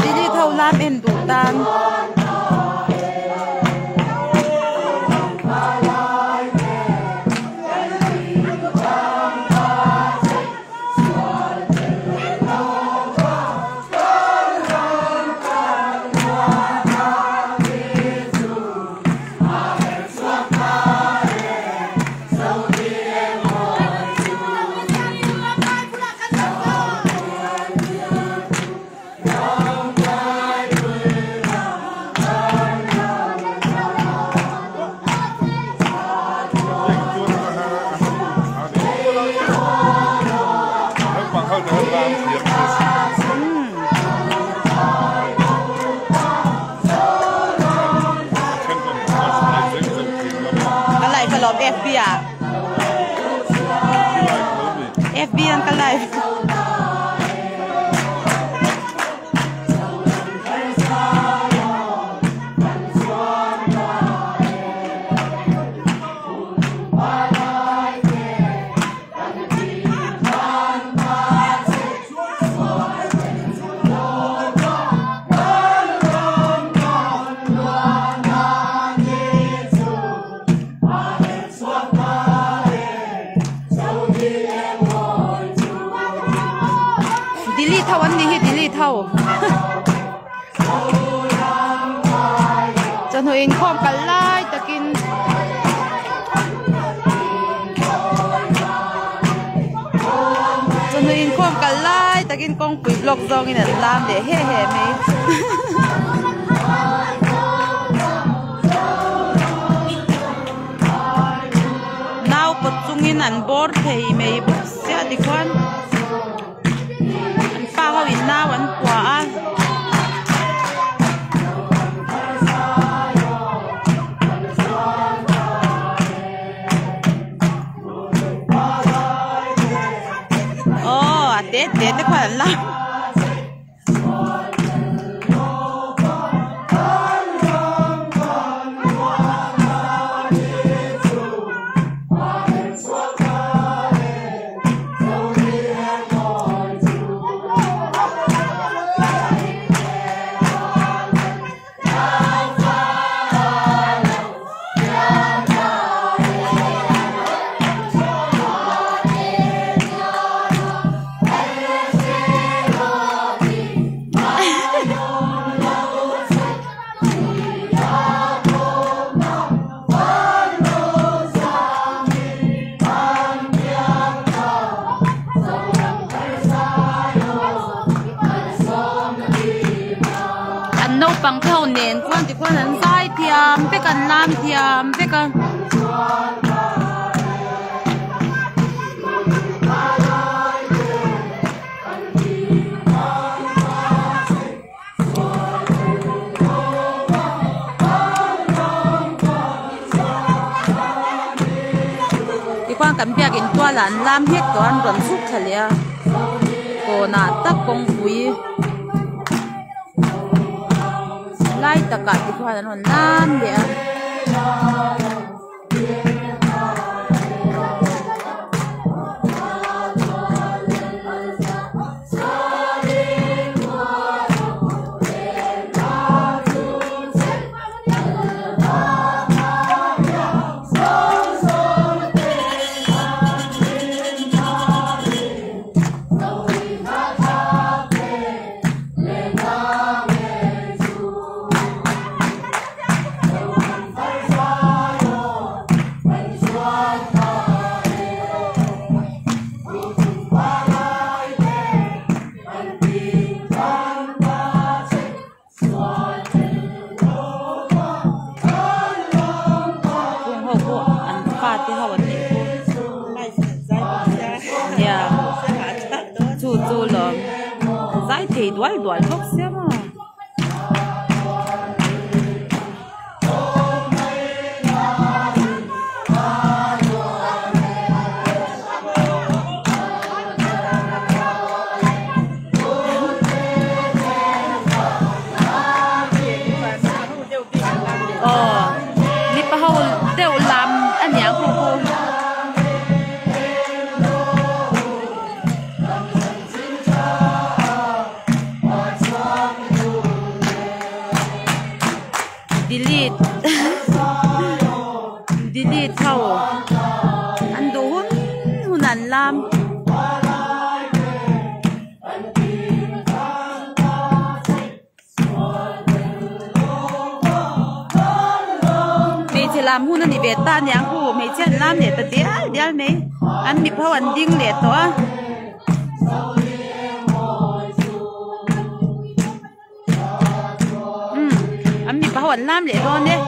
Dili thâu lam en đủ tan FB อ่ะ FB นั่นก็ไลฟ์เท่าจะหน่วยอินคอมกันไล่ตะกินจะหน่วยอินคอมกันไล่ตะกินกองปุ๋ยหลอกจองนี่น่ะลามเดี๋ยวแห่ไหมน้าวปัจจุบันอันบอร์ดเฮย์ไม่บุษเสียดีกว่าเขาวินหน้าวันกว่าโอ้เด็ดแต่ขวัญละบางเท่าเน้นความที่คนนั้นใส่เทียมไปกันน้ำเทียมไปกันที่ความกันเปียกินตัวหลานลามเฮ็ดตัวอันรอนสุกเฉลี่ยโกนาตักกงปุยไล่ตะกัดที่ควายนั้นน้ำเดียวthì đuổi thuốc xếp mà đi bao tiêu làm anh nhàng cô an lam mấy chị làm hun anh đi về ta nhang khu mấy chị làm để ta đial mấy anh bị phao anh điên để to anh bị phao anh làm để to nè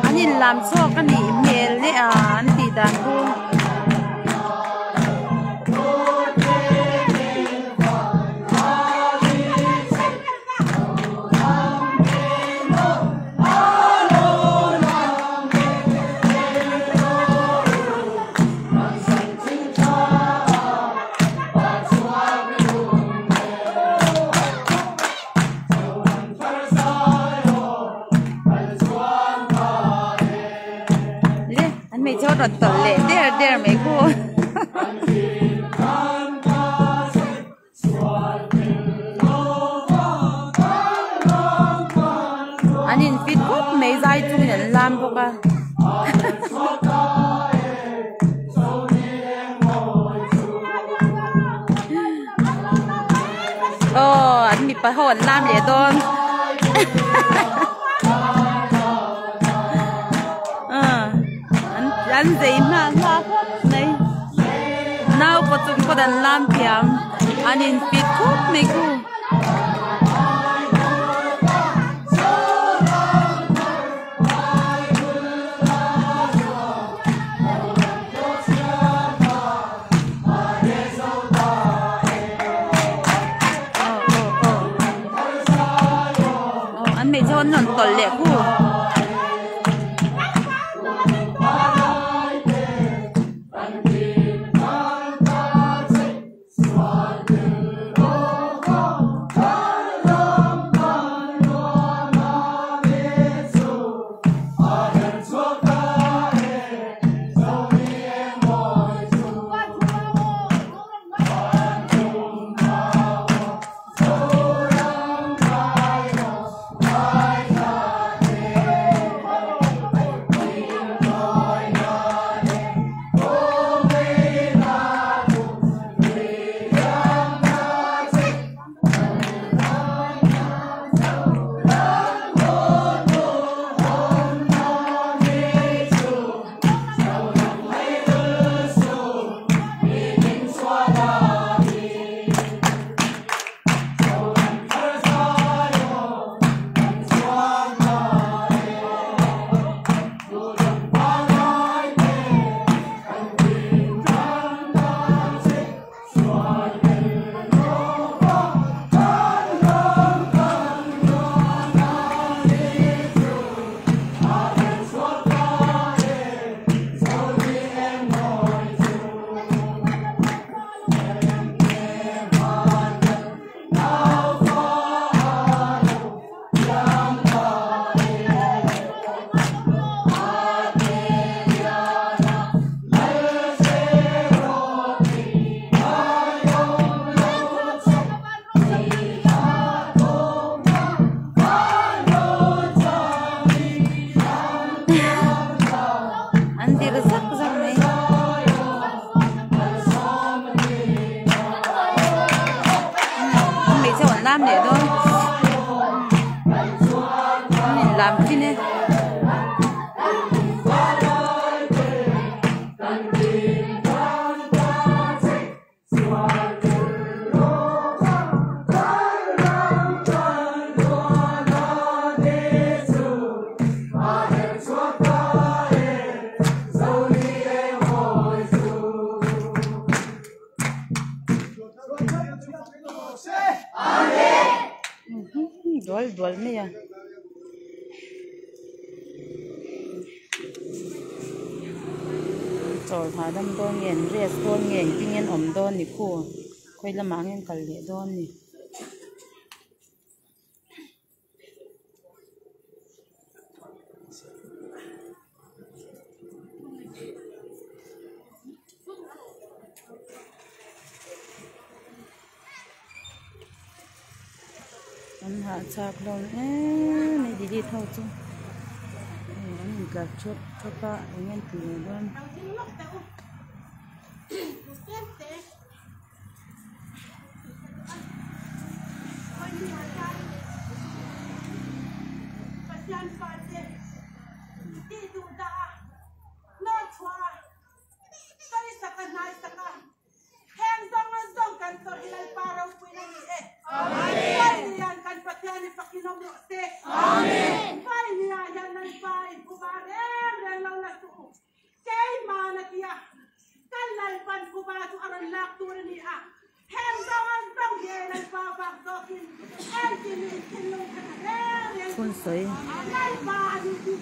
anh nhìn làm cho cái này mẹ lẽ anh đi đàn khu mấy cháu đợt tận lệ đẻ mấy cô anh nhìn fit cốt mấy dây chung nhận làm cô ca anh bị phải hồn làm vậy tôn anh gì mà hoa này nào có chúng có đàn làm phiền anh in fit cốt mấy cô anh mấy cho nó tỏi lẹ cô làm để thôi mình làm cái này Dol nih ya. Chol thà đâm đôn nghiền rết đôn nghiền kinh nghiền ẩm đôn nị khu quay là mang nghiền cẩn lệ đôn nị anh hạ chạc luôn này đi đi thâu chứ anh ka chot thapa engen ti don phun sấy Itu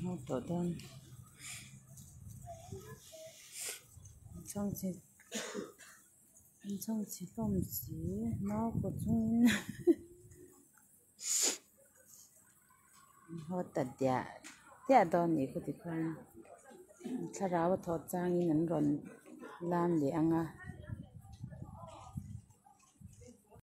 好多的，唱起动机，脑壳中，好大点，点到你个地方，他让我拖张一能乱拉凉啊。